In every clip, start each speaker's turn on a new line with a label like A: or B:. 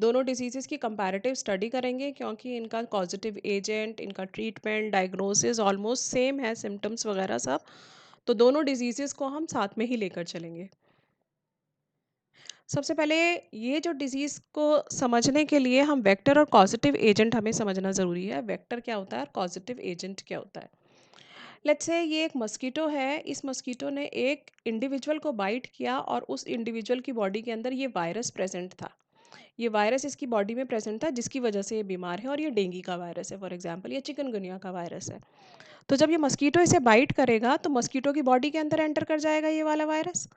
A: दोनों डिजीज़ेज़ की comparative study करेंगे क्योंकि इनका कॉज़ेटिव एजेंट, इनका ट्रीटमेंट, डायग्नोसिस ऑलमोस्ट सेम है, सिम्पटम्स वगैरह सब। तो दोनों डिजीज़ेज़ को हम साथ में ही लेकर चलेंगे। सबसे पहले ये जो डिज़ीज़ को समझने के लिए हम वेक्टर और कॉज़ेटिव एजेंट हमें समझना ज़रूरी है। वेक्टर क्या होता है और कॉज़ेटिव एजेंट क्या होता है? लेट्स से ये एक मस्कीटो है, इस मस्कीटो ने एक इंडिविजुअल को बाइट किया और उस इंडिविजुअल की बॉडी के अंदर ये वायरस प्रेज़ेंट था। ये वायरस इसकी बॉडी में प्रेज़ेंट था जिसकी वजह से ये बीमार है और ये डेंगू का वायरस है फॉर एग्ज़ाम्पल, या चिकनगुनिया का वायरस है। तो जब ये मस्कीटो इसे बाइट करेगा तो मस्कीटो की बॉडी के अंदर एंटर कर जाएगा ये वाला वायरस,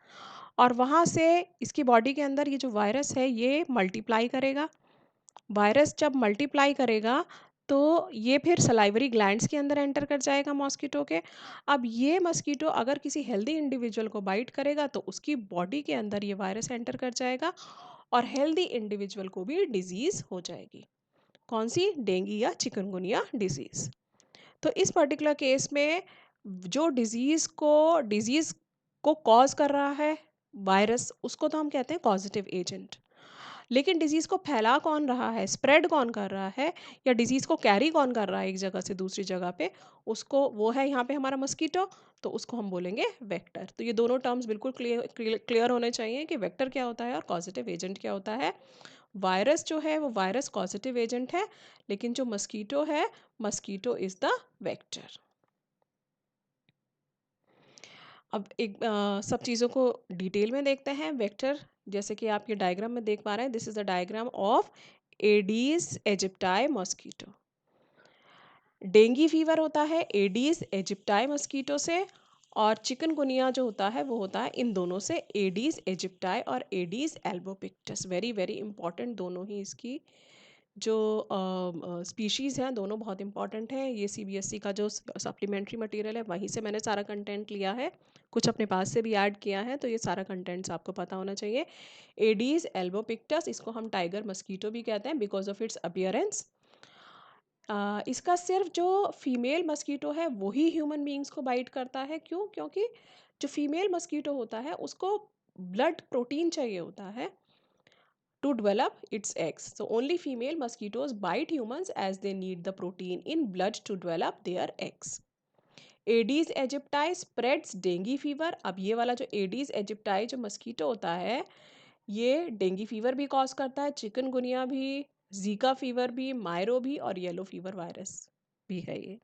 A: और वहाँ से इसकी बॉडी के अंदर ये जो वायरस है ये मल्टीप्लाई करेगा। वायरस जब मल्टीप्लाई करेगा तो ये फिर सलाइवरी ग्लैंड्स के अंदर एंटर कर जाएगा मॉस्किटो के। अब ये मस्कीटो अगर किसी हेल्दी इंडिविजुअल को बाइट करेगा तो उसकी बॉडी के अंदर ये वायरस एंटर कर जाएगा और हेल्दी इंडिविजुअल को भी डिजीज़ हो जाएगी। कौन सी? डेंगू या चिकनगुनिया डिजीज़। तो इस पर्टिकुलर केस में जो डिजीज़ को कॉज़ कर रहा है वायरस, उसको तो हम कहते हैं कॉज़ेटिव एजेंट। लेकिन डिजीज़ को फैला कौन रहा है, स्प्रेड कौन कर रहा है, या डिजीज़ को कैरी कौन कर रहा है एक जगह से दूसरी जगह पे, उसको वो है यहाँ पे हमारा मस्कीटो, तो उसको हम बोलेंगे वेक्टर। तो ये दोनों टर्म्स बिल्कुल क्लियर होने चाहिए कि वेक्टर क्या होता है और कॉज़ेटिव एजेंट क्या होता है। वायरस जो है वो वायरस कॉज़ेटिव एजेंट है, लेकिन जो मस्कीटो है, मस्कीटो इज़ द वेक्टर। अब एक सब चीज़ों को डिटेल में देखते हैं। वेक्टर, जैसे कि आप ये डायग्राम में देख पा रहे हैं, this is the diagram of Aedes aegypti mosquito. Dengue fever होता है एडीज एजिप्टाई मॉस्किटो से, और चिकनगुनिया जो होता है वो होता है इन दोनों से, एडीज एजिप्टाई और Aedes albopictus. Very very important, दोनों ही इसकी जो स्पीशीज़ हैं दोनों बहुत इंपॉर्टेंट हैं। ये सीबीएसई का जो सप्लीमेंट्री मटेरियल है वहीं से मैंने सारा कंटेंट लिया है, कुछ अपने पास से भी ऐड किया है, तो ये सारा कंटेंट्स आपको पता होना चाहिए। एडीज एल्बोपिक्टस, इसको हम टाइगर मस्कीटो भी कहते हैं बिकॉज ऑफ इट्स अपियरेंस। इसका सिर्फ जो फीमेल मस्कीटो है वही ह्यूमन बींग्स को बाइट करता है। क्यों? क्योंकि जो फीमेल मस्कीटो होता है उसको ब्लड प्रोटीन चाहिए होता है to develop its eggs. So only female mosquitoes bite humans as they need the protein in blood to develop their eggs. Aedes aegypti spreads dengue fever. अब ये वाला जो Aedes aegypti जो मस्कीटो होता है ये डेंगू फीवर भी cause करता है, चिकनगुनिया भी, जीका फीवर भी, मायरो भी, और येलो फीवर वायरस भी है ये।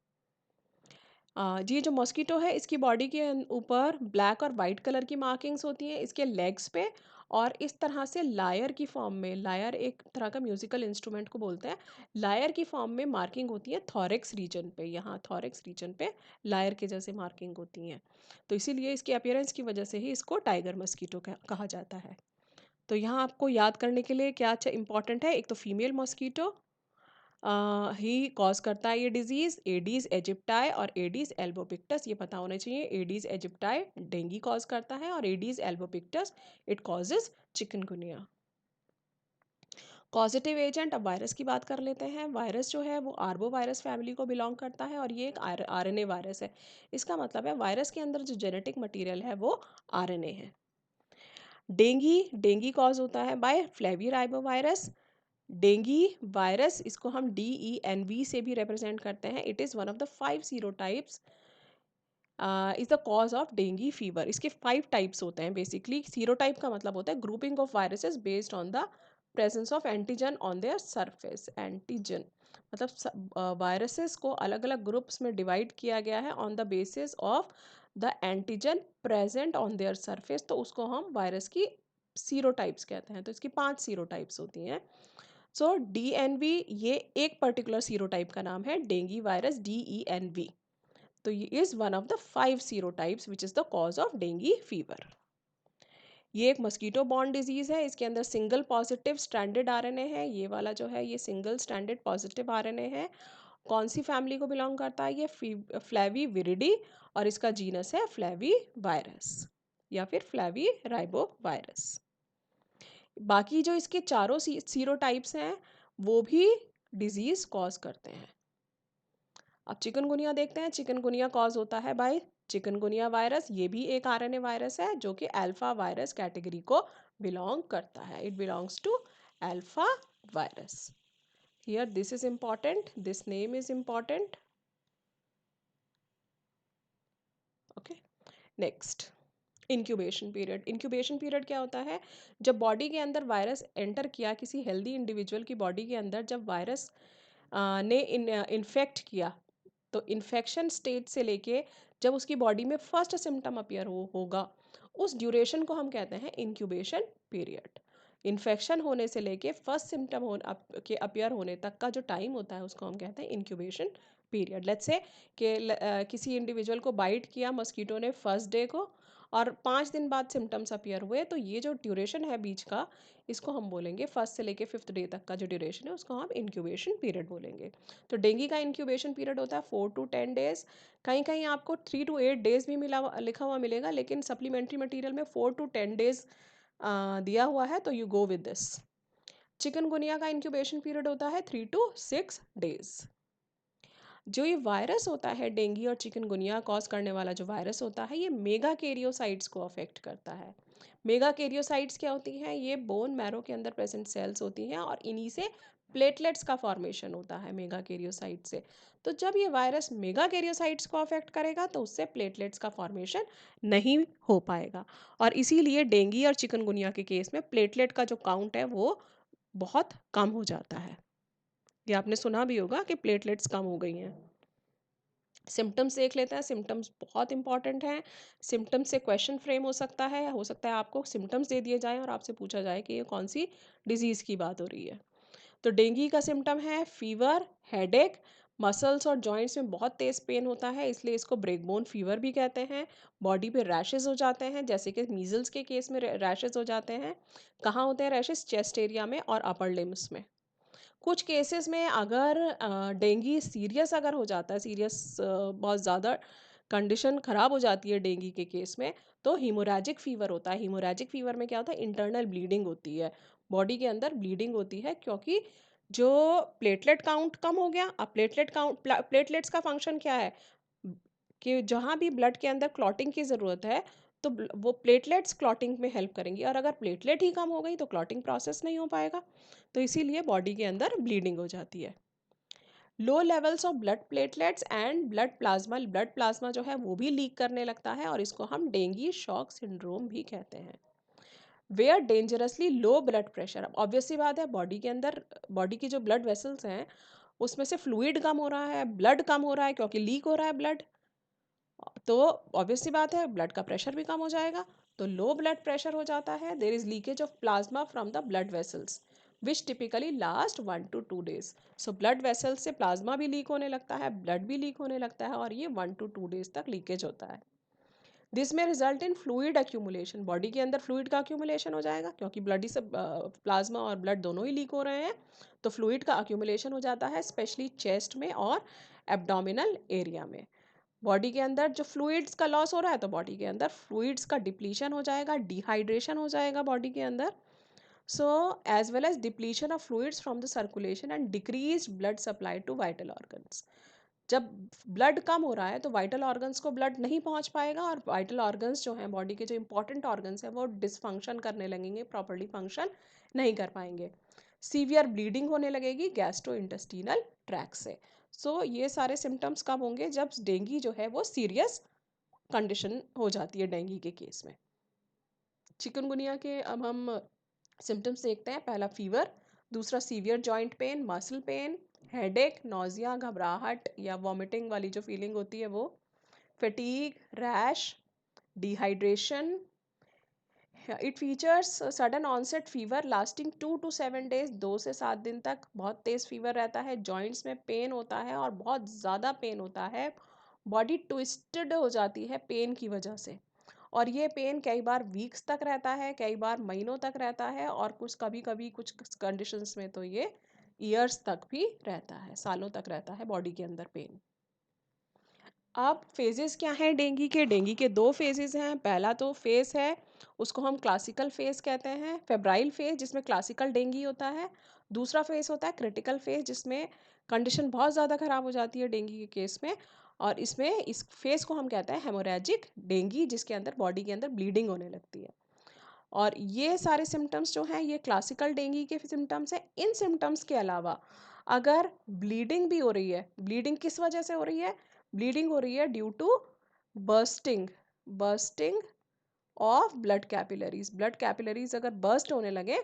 A: ये जो मॉस्किटो है इसकी बॉडी के ऊपर ब्लैक और वाइट कलर की मार्किंग्स होती हैं इसके लेग्स पे, और इस तरह से लायर की फॉर्म में, लायर एक तरह का म्यूजिकल इंस्ट्रूमेंट को बोलते हैं, लायर की फॉर्म में मार्किंग होती है थॉरेक्स रीजन पे, यहाँ थॉरेक्स रीजन पे लायर के जैसे मार्किंग होती हैं। तो इसीलिए इसके अपीयरेंस की वजह से ही इसको टाइगर मस्कीटो कहा जाता है। तो यहाँ आपको याद करने के लिए क्या इंपॉर्टेंट है, एक तो फीमेल मॉस्किटो ही कॉज करता है ये डिजीज, एडीज एजिप्टाई और एडीज एल्बोपिक्टस, ये पता होना चाहिए। एडीज एजिप्टाई डेंगू कॉज करता है और Aedes albopictus it causes chikungunya. Causative agent, अब वायरस की बात कर लेते हैं। वायरस जो है वो आर्बो वायरस फैमिली को बिलोंग करता है और ये एक आरएनए वायरस है। इसका मतलब है वायरस के अंदर जो जेनेटिक मटेरियल है वो आरएनए है। डेंगू कॉज होता है by flavivirus. Dengue virus, इसको हम DENV से भी रिप्रेजेंट करते हैं। It is one of the 5 serotypes, is the cause of dengue fever. इसके 5 टाइप्स होते हैं बेसिकली। सीरोटाइप का मतलब होता है grouping of viruses based on the presence of antigen on their surface. Antigen मतलब वायरसेस को अलग अलग ग्रुप्स में डिवाइड किया गया है on the basis of the antigen present on their surface, तो उसको हम वायरस की सीरोटाइप्स कहते हैं। तो इसकी 5 सीरोटाइप्स होती हैं। सो DNV ये एक पर्टिकुलर सीरोटाइप का नाम है, डेंगू वायरस DENV। तो ये is one of the 5 सीरोटाइप्स which is the cause of dengue fever. ये एक मस्कीटो बॉर्न डिजीज है, इसके अंदर सिंगल पॉजिटिव स्ट्रैंडेड आरएनए है। ये वाला जो है ये सिंगल स्ट्रैंडेड पॉजिटिव आरएनए है। कौन सी फैमिली को बिलोंग करता है? ये फ्लैवी विरिडी, और इसका जीनस है फ्लैवी वायरस या फिर फ्लैवी राइबो वायरस। बाकी जो इसके चारों सीरोटाइप्स हैं वो भी डिजीज कॉज करते हैं। अब चिकनगुनिया देखते हैं। चिकनगुनिया कॉज होता है बाय चिकनगुनिया वायरस। ये भी एक आरएनए वायरस है जो कि अल्फा वायरस कैटेगरी को बिलोंग करता है। It belongs to alpha virus. Here this is important, this name is important. Okay, next incubation period. Incubation period क्या होता है? जब बॉडी के अंदर वायरस एंटर किया, किसी हेल्दी इंडिविजुअल की बॉडी के अंदर जब वायरस ने इन्फेक्ट किया, तो इन्फेक्शन स्टेज से लेके जब उसकी बॉडी में फर्स्ट सिम्टम अपीयर होगा, उस ड्यूरेशन को हम कहते हैं इंक्यूबेशन पीरियड. इन्फेक्शन होने से लेके फर्स्ट सिम्टम के अपीयर होने तक का जो टाइम होता है उसको हम कहते हैं इंक्यूबेशन पीरियड. लेट्स से कि किसी इंडिविजुअल को बाइट किया मस्कीटो ने फर्स्ट डे को, और 5 दिन बाद सिम्टम्स अपीयर हुए, तो ये जो ड्यूरेशन है बीच का, इसको हम बोलेंगे फर्स्ट से लेके 5th डे तक का जो ड्यूरेशन है उसको हम इंक्यूबेशन पीरियड बोलेंगे. तो डेंगू का इंक्यूबेशन पीरियड होता है 4 to 10 days. कहीं कहीं आपको 3 to 8 days भी लिखा हुआ मिलेगा, लेकिन सप्लीमेंट्री मटेरियल में 4 to 10 days दिया हुआ है, तो you go with this. Chikungunya का इंक्यूबेशन पीरियड होता है 3 to 6 days. जो ये वायरस होता है डेंगू और चिकनगुनिया कॉज करने वाला जो वायरस होता है, ये मेगा कैरियोसाइट्स को अफेक्ट करता है. मेगा कैरियोसाइट्स क्या होती हैं? ये बोन मैरो के अंदर प्रेजेंट सेल्स होती हैं, और इन्हीं से प्लेटलेट्स का फॉर्मेशन होता है मेगा कैरियोसाइट से. तो जब ये वायरस मेगा कैरियोसाइट्स को अफेक्ट करेगा तो उससे प्लेटलेट्स का फॉर्मेशन नहीं हो पाएगा, और इसीलिए डेंगू और चिकनगुनिया के केस में प्लेटलेट का जो काउंट है वो बहुत कम हो जाता है. ये आपने सुना भी होगा कि प्लेटलेट्स कम हो गई हैं. सिम्टम्स देख लेते हैं. सिम्टम्स बहुत इंपॉर्टेंट हैं. सिम्टम्स से क्वेश्चन फ्रेम हो सकता है आपको सिम्टम्स दे दिए जाएं और आपसे पूछा जाए कि ये कौन सी डिजीज़ की बात हो रही है. तो डेंगू का सिम्टम है फीवर, हेडेक, मसल्स और जॉइंट्स में बहुत तेज़ पेन होता है, इसलिए इसको ब्रेकबोन फीवर भी कहते हैं. बॉडी पे रैशेस हो जाते हैं, जैसे कि मीजल्स के केस में रैशेस हो जाते हैं. कहाँ होते हैं रैशेस? चेस्ट एरिया में और अपर लिम्स में. कुछ केसेस में अगर डेंगू सीरियस अगर हो जाता है, सीरियस बहुत ज़्यादा कंडीशन ख़राब हो जाती है डेंगू के केस में, तो हीमोरेजिक फ़ीवर होता है. हीमोरेजिक फ़ीवर में क्या होता है? इंटरनल ब्लीडिंग होती है, बॉडी के अंदर ब्लीडिंग होती है, क्योंकि जो प्लेटलेट काउंट कम हो गया. अब प्लेटलेट्स का फंक्शन क्या है? कि जहाँ भी ब्लड के अंदर क्लॉटिंग की ज़रूरत है, तो वो प्लेटलेट्स क्लॉटिंग में हेल्प करेंगी, और अगर प्लेटलेट ही कम हो गई तो क्लॉटिंग प्रोसेस नहीं हो पाएगा, तो इसीलिए बॉडी के अंदर ब्लीडिंग हो जाती है. Low levels of blood platelets and blood plasma जो है वो भी लीक करने लगता है, और इसको हम डेंगू शॉक सिंड्रोम भी कहते हैं. Where dangerously low blood pressure. अब ऑब्वियस सी बात है, बॉडी के अंदर बॉडी की जो ब्लड वेसल्स हैं उसमें से फ्लूइड कम हो रहा है, ब्लड कम हो रहा है, क्योंकि लीक हो रहा है ब्लड, तो ऑब्वियस सी बात है ब्लड का प्रेशर भी कम हो जाएगा. तो लो ब्लड प्रेशर हो जाता है. There is leakage of plasma from the blood vessels which typically last 1 to 2 days. So blood vessels से प्लाज्मा भी लीक होने लगता है, ब्लड भी लीक होने लगता है, और ये 1 to 2 days तक लीकेज होता है. दिस में result in fluid accumulation. Body के अंदर फ्लूइड का अक्यूमुलेशन हो जाएगा, क्योंकि ब्लड ही सब प्लाज्मा और ब्लड दोनों ही लीक हो रहे हैं, तो फ्लूइड का अक्यूमुलेशन हो जाता है, स्पेशली चेस्ट में और एब्डोमिनल एरिया में. बॉडी के अंदर जो फ्लूइड्स का लॉस हो रहा है, तो बॉडी के अंदर फ्लूइड्स का डिप्लीशन हो जाएगा, डिहाइड्रेशन हो जाएगा बॉडी के अंदर. So as well as depletion of fluids from the circulation and decrease blood supply to vital organs. जब ब्लड कम हो रहा है तो वाइटल ऑर्गन्स को ब्लड नहीं पहुंच पाएगा, और वाइटल ऑर्गन्स जो हैं बॉडी के जो इंपॉर्टेंट ऑर्गन्स हैं वो डिसफंक्शन करने लगेंगे, प्रॉपरली फंक्शन नहीं कर पाएंगे. सीवियर ब्लीडिंग होने लगेगी गैस्ट्रो इंटेस्टिनल ट्रैक से. सो ये सारे सिम्टम्स कब होंगे? जब डेंगू जो है वो सीरियस कंडीशन हो जाती है डेंगू के केस में. चिकनगुनिया के अब हम सिम्टम्स देखते हैं. पहला फीवर, दूसरा severe joint pain, muscle pain, headache, nausea, घबराहट या वॉमिटिंग वाली जो फीलिंग होती है वो, fatigue, rash, dehydration. It features sudden onset fever lasting 2 to 7 days. 2 से 7 दिन तक बहुत तेज़ फीवर रहता है. जॉइंट्स में पेन होता है और बहुत ज़्यादा पेन होता है. बॉडी ट्विस्टेड हो जाती है पेन की वजह से, और ये पेन कई बार वीक्स तक रहता है, कई बार महीनों तक रहता है, और कुछ कभी कभी कुछ कंडीशंस में तो ये ईयर्स तक भी रहता है, सालों तक रहता है बॉडी के अंदर पेन. अब फेजेस क्या हैं डेंगू के? डेंगू के 2 फेजेस हैं. पहला तो फेज है, उसको हम क्लासिकल फेज कहते हैं, फेब्राइल फेज, जिसमें क्लासिकल डेंगू होता है. दूसरा फेज होता है क्रिटिकल फेज, जिसमें कंडीशन बहुत ज़्यादा ख़राब हो जाती है डेंगू के केस में, और इसमें इस फेज को हम कहते हैं हेमोरेजिक डेंगू, जिसके अंदर बॉडी के अंदर ब्लीडिंग होने लगती है. और ये सारे सिम्टम्स जो हैं ये क्लासिकल डेंगू के सिम्टम्स हैं। इन सिम्टम्स के अलावा अगर ब्लीडिंग भी हो रही है, ब्लीडिंग किस वजह से हो रही है? ब्लीडिंग हो रही है due to bursting bursting of blood capillaries. Blood capillaries अगर बर्स्ट होने लगे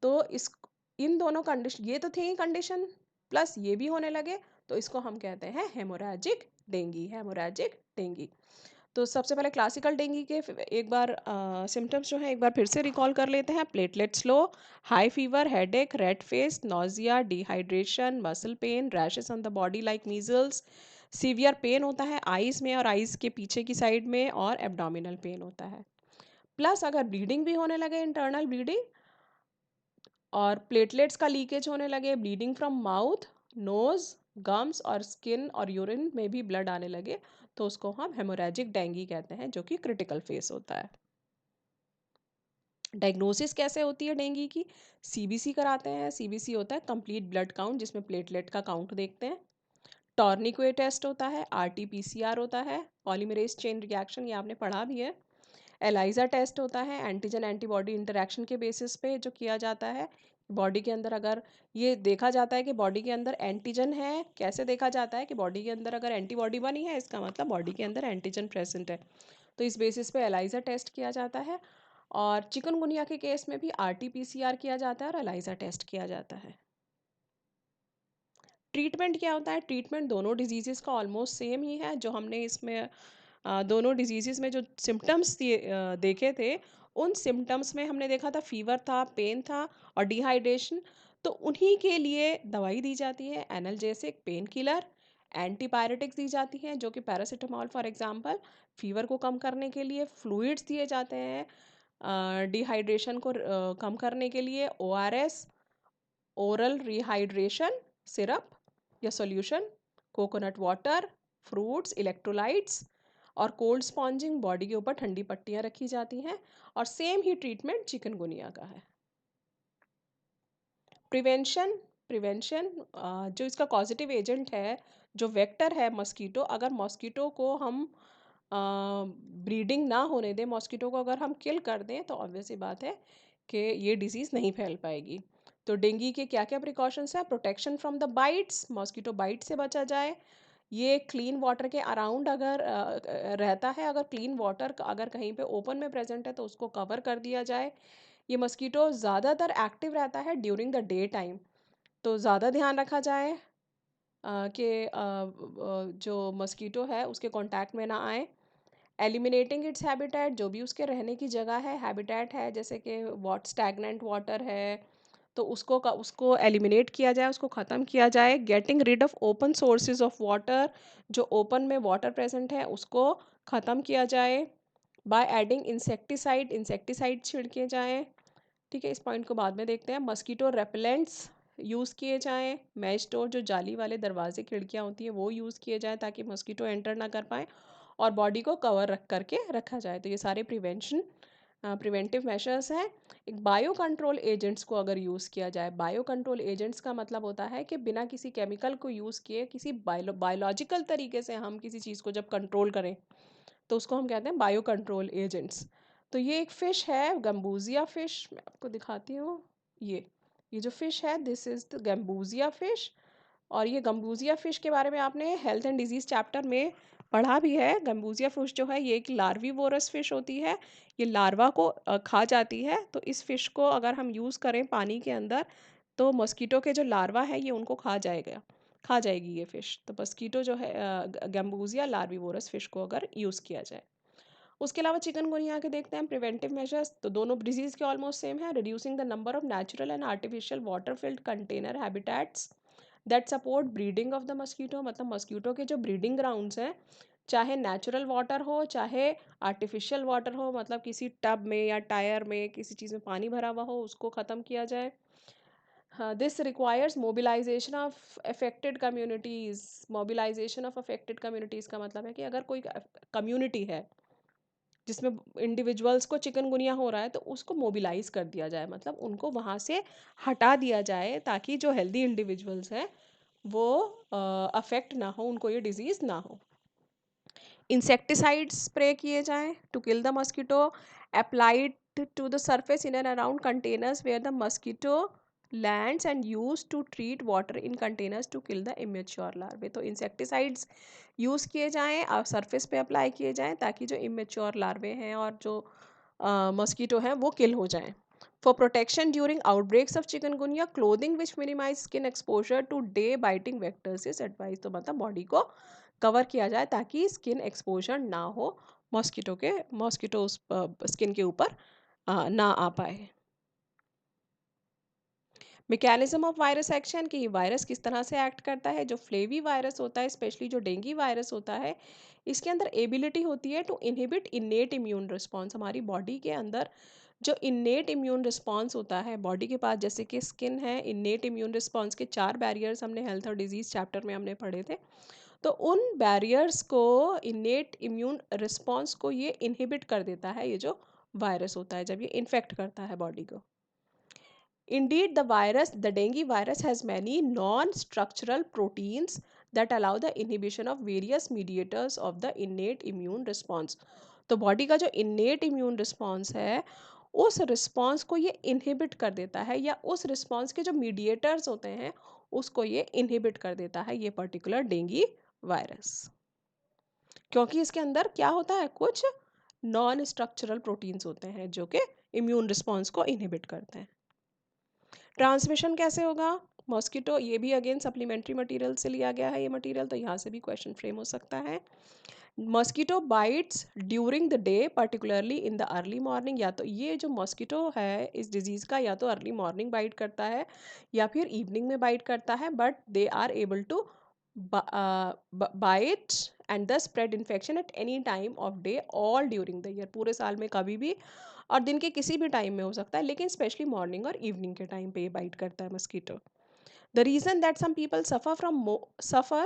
A: तो इस इन दोनों कंडीशन, ये तो थी ही कंडीशन, प्लस ये भी होने लगे, तो इसको हम कहते हैं हेमोरेजिक डेंगू। Haemorrhagic dengue. तो सबसे पहले क्लासिकल डेंगू के एक बार सिम्टम्स जो है एक बार फिर से रिकॉल कर लेते हैं। Platelets low, high fever, headache, red face, nausea, dehydration, muscle pain, rashes on the body like measles, severe pain होता है आईज में और आईज के पीछे की साइड में, और एब्डोमिनल पेन होता है। प्लस अगर ब्लीडिंग भी होने लगे, इंटरनल ब्लीडिंग, और प्लेटलेट्स का लीकेज होने लगे, bleeding from mouth, nose, gums और स्किन और यूरिन में भी ब्लड आने लगे, तो उसको हम हेमोरेजिक डेंगू कहते हैं, जो कि क्रिटिकल फेस होता है। डायग्नोसिस कैसे होती है डेंगू की? सीबीसी कराते हैं। सीबीसी होता है कंप्लीट ब्लड काउंट, जिसमें प्लेटलेट का काउंट देखते हैं। टॉर्निक्वे टेस्ट होता है, आरटीपीसीआर होता है, पॉलीमरेज चेन रिएक्शन, ये आपने पढ़ा भी है। एलाइजा टेस्ट होता है, एंटीजन एंटीबॉडी इंटरेक्शन के बेसिस पे जो किया जाता है। बॉडी के अंदर अगर ये देखा जाता है कि बॉडी के अंदर एंटीजन है, कैसे देखा जाता है कि बॉडी के अंदर अगर एंटीबॉडी बनी है, इसका मतलब बॉडी के अंदर एंटीजन प्रेजेंट है, तो इस बेसिस पे एलाइजा टेस्ट किया जाता है। और चिकनगुनिया के केस में भी आरटीपीसीआर किया जाता है और एलाइजा टेस्ट किया जाता है। ट्रीटमेंट क्या होता है? ट्रीटमेंट दोनों डिजीज़ का ऑलमोस्ट सेम ही है। जो हमने इसमें दोनों डिजीज़ में जो सिम्टम्स देखे थे, उन सिम्टम्स में हमने देखा था फीवर था, पेन था और डिहाइड्रेशन। तो उन्हीं के लिए दवाई दी जाती है, एनाल्जेसिक, पेन किलर, एंटीपायरेटिक्स दी जाती हैं, जो कि पैरासिटामॉल फॉर एग्जांपल। फीवर को कम करने के लिए फ्लूइड्स दिए जाते हैं, डिहाइड्रेशन को कम करने के लिए ओआरएस, ओरल रिहाइड्रेशन सिरप या solution, coconut water, fruits, electrolytes और कोल्ड स्पॉन्जिंग, बॉडी के ऊपर ठंडी पट्टियाँ रखी जाती हैं। और सेम ही ट्रीटमेंट चिकनगुनिया का है। प्रिवेंशन प्रिवेंशन जो इसका कॉजेटिव एजेंट है, जो वेक्टर है मस्कीटो, अगर मॉस्किटो को हम ब्रीडिंग ना होने दें, मॉस्किटो को अगर हम किल कर दें, तो ऑब्वियस सी बात है कि ये डिजीज़ नहीं फैल पाएगी। तो डेंगू के क्या क्या प्रिकॉशंस हैं? Protection from the bites, mosquito bite से बचा जाए। ये क्लीन वाटर के अराउंड अगर रहता है, अगर क्लीन वाटर अगर कहीं पे ओपन में प्रेजेंट है, तो उसको कवर कर दिया जाए। ये मस्कीटो ज़्यादातर एक्टिव रहता है ड्यूरिंग द डे टाइम, तो ज़्यादा ध्यान रखा जाए कि जो मस्कीटो है उसके कांटेक्ट में ना आए। एलिमिनेटिंग इट्स हैबिटेट, जो भी उसके रहने की जगह है, हैबिटेट है, जैसे कि स्टैगनेंट वाटर है, तो उसको एलिमिनेट किया जाए, उसको ख़त्म किया जाए। Getting rid of open sources of water, जो ओपन में वाटर प्रेजेंट है उसको ख़त्म किया जाए। बाय एडिंग इंसेक्टिसाइड, इंसेक्टिसाइड छिड़के जाएँ। ठीक है, इस पॉइंट को बाद में देखते हैं। मस्कीटो रेपेलेंट्स यूज़ किए जाएँ। मैश डोर, जो जाली वाले दरवाजे खिड़कियाँ होती हैं, वो यूज़ किए जाएँ ताकि मस्कीटो एंटर ना कर पाएँ, और बॉडी को कवर रख करके रखा जाए। तो ये सारे प्रिवेंटिव मेजर्स हैं। एक बायो कंट्रोल एजेंट्स को अगर यूज़ किया जाए, बायो कंट्रोल एजेंट्स का मतलब होता है कि बिना किसी केमिकल को यूज़ किए, किसी बायोलॉजिकल तरीके से हम किसी चीज़ को जब कंट्रोल करें, तो उसको हम कहते हैं बायो कंट्रोल एजेंट्स। तो ये एक फ़िश है गम्बूजिया फ़िश, मैं आपको दिखाती हूँ। ये जो फ़िश है, this is the Gambusia fish. और ये गम्बूजिया फ़िश के बारे में आपने हेल्थ एंड डिजीज़ चैप्टर में पढ़ा भी है। गम्बूजिया फ़िश जो है ये एक लार्वीवोरस फ़िश होती है। ये लार्वा को खा जाती है। तो इस फ़िश को अगर हम यूज़ करें पानी के अंदर, तो मस्कीटो के जो लार्वा है ये उनको खा जाएगी ये फ़िश। तो मस्कीटो जो है गम्बूजिया लार्वीवोरस फ़िश को अगर यूज़ किया जाए। उसके अलावा चिकनगुनिया के देखते हैं प्रिवेंटिव मेजर्स, तो दोनों डिजीज़ के ऑलमोस्ट सेम है। Reducing the number of natural and artificial water field container habitats that support breeding of the mosquito, मतलब मस्कीटो के जो ब्रीडिंग ग्राउंड्स हैं, चाहे नेचुरल वाटर हो चाहे आर्टिफिशियल वाटर हो, मतलब किसी टब में या टायर में किसी चीज़ में पानी भरा हुआ हो, उसको ख़त्म किया जाए। हाँ, this requires mobilisation of affected communities. Mobilisation of affected communities का मतलब है कि अगर कोई कम्युनिटी है जिसमें इंडिविजुअल्स को चिकनगुनिया हो रहा है, तो उसको मोबिलाइज कर दिया जाए, मतलब उनको वहाँ से हटा दिया जाए, ताकि जो हेल्दी इंडिविजुअल्स हैं वो अफेक्ट ना हो, उनको ये डिजीज़ ना हो। इंसेक्टिसाइड स्प्रे किए जाएं to kill the mosquito, applied to the surface in and around containers where the mosquito lands and used to treat water in containers to kill the immature larvae. तो insecticides use किए जाएँ और surface पे apply किए जाएँ ताकि जो immature लार्वे हैं और जो मस्कीटो हैं वो किल हो जाएँ. For protection during outbreaks of chikungunya, clothing which minimize skin exposure to day biting vectors is advised. तो मतलब बॉडी को कवर किया जाए ताकि स्किन एक्सपोजर ना हो, मॉस्किटो स्किन के ऊपर ना आ पाए. मैकेनिज्म ऑफ वायरस एक्शन कि वायरस किस तरह से एक्ट करता है. जो फ्लेवी वायरस होता है, स्पेशली जो डेंगी वायरस होता है, इसके अंदर एबिलिटी होती है to inhibit innate immune response. हमारी बॉडी के अंदर जो इन्नेट इम्यून रिस्पॉन्स होता है बॉडी के पास, जैसे कि स्किन है, इन्नेट इम्यून रिस्पॉन्स के 4 बैरियर्स हमने हेल्थ और डिजीज चैप्टर में हमने पढ़े थे. तो उन बैरियर्स को, इन्नेट इम्यून रिस्पॉन्स को ये इनहिबिट कर देता है, ये जो वायरस होता है जब ये इन्फेक्ट करता है बॉडी को. Indeed, the dengue virus has many non-structural proteins that allow the inhibition of various mediators of the innate immune response. तो बॉडी का जो innate immune response है, उस रिस्पॉन्स को ये इनहिबिट कर देता है, या उस रिस्पॉन्स के जो मीडिएटर्स होते हैं उसको ये इनहिबिट कर देता है, ये पर्टिकुलर डेंगी वायरस. क्योंकि इसके अंदर क्या होता है, कुछ नॉन स्ट्रक्चरल प्रोटीन्स होते हैं जो कि इम्यून रिस्पॉन्स को इनहिबिट करते हैं. ट्रांसमिशन कैसे होगा. मॉस्किटो, ये भी अगेन सप्लीमेंट्री मटेरियल से लिया गया है ये मटेरियल, तो यहाँ से भी क्वेश्चन फ्रेम हो सकता है. Mosquito bytes during the day, particularly in the early morning. या तो ये जो मॉस्किटो है इस डिजीज़ का, या तो अर्ली मॉर्निंग बाइट करता है या फिर इवनिंग में बाइट करता है, but they are able to bite and the spread infection at any time of day all during the year. पूरे साल में कभी भी और दिन के किसी भी टाइम में हो सकता है, लेकिन स्पेशली मॉर्निंग और इवनिंग के टाइम पे ये बाइट करता है mosquito. The reason that some people suffer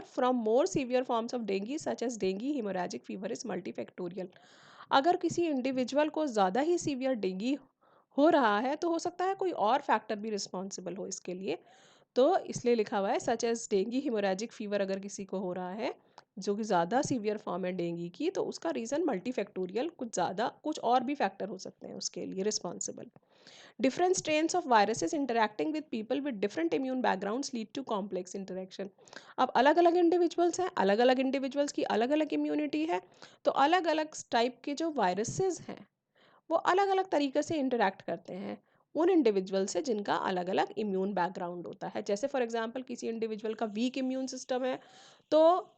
A: from more severe forms of dengue such as dengue hemorrhagic fever is multifactorial. अगर किसी इंडिविजुअल को ज़्यादा ही सीवियर डेंगी हो रहा है तो हो सकता है कोई और फैक्टर भी रिस्पॉन्सिबल हो इसके लिए. तो इसलिए लिखा हुआ है such as dengue haemorrhagic fever. अगर किसी को हो रहा है जो कि ज़्यादा सीवियर फॉर्म है डेंगी की, तो उसका रीज़न मल्टीफैक्टोरियल, कुछ ज़्यादा कुछ और भी फैक्टर हो सकते हैं उसके लिए responsible. Different strains of viruses interacting with people with different immune backgrounds lead to complex interaction. अब अलग अलग इंडिविजुअल्स हैं, अलग अलग इंडिविजुअल्स की अलग अलग इम्यूनिटी है, तो अलग अलग टाइप के जो वायरसेस हैं वो अलग अलग तरीके से इंटरैक्ट करते हैं उन इंडिविजुअल से जिनका अलग अलग इम्यून बैकग्राउंड होता है. जैसे फॉर एग्जांपल किसी इंडिविजुअल का वीक इम्यून सिस्टम है, तो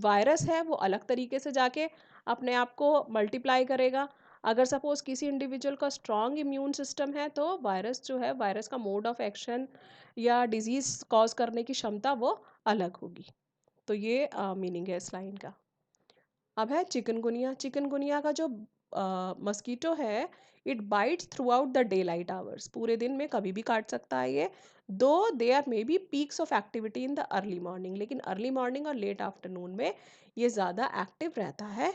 A: वायरस है वो अलग तरीके से जाके अपने आप को मल्टीप्लाई करेगा. अगर सपोज किसी इंडिविजुअल का स्ट्रॉन्ग इम्यून सिस्टम है, तो वायरस जो है, वायरस का मोड ऑफ एक्शन या डिजीज कॉज करने की क्षमता वो अलग होगी. तो ये मीनिंग है इस लाइन का. अब है चिकनगुनिया. चिकनगुनिया का जो मस्कीटो है, it bytes through out the day light hours. पूरे दिन में कभी भी काट सकता है ये. Though they are may be peaks of activity in the early morning, लेकिन अर्ली मॉर्निंग और लेट आफ्टरनून में ये ज़्यादा एक्टिव रहता है.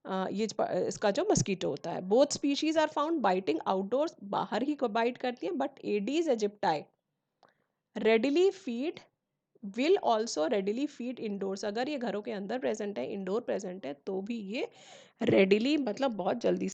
A: इसका जो मस्कीटो होता है. Both species are found biting outdoors, बाहर ही को बाइट करती हैं, but Aedes aegypti readily feed will also readily feed indoors. अगर ये घरों के अंदर प्रेजेंट है, इंडोर प्रेजेंट है, तो भी ये रेडिली मतलब बहुत जल्दी